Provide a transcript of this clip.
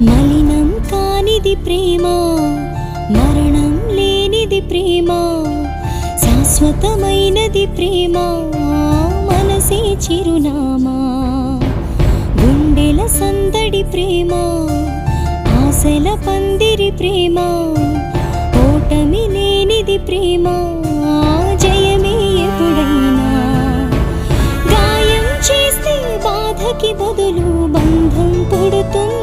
మలినం కానిది ప్రేమ, మరణం లేనిది ప్రేమ, శాశ్వతమైనది ప్రేమ, మనసే చిరునామా. గుండెల సందడి ప్రేమ, ఆశల పందిరి ప్రేమ, ఓటమి లేనిది ప్రేమ, జయమే ఎప్పుడైనా. గాయం చేస్తే బాధకి బదులు బంధం పుడుతుంది.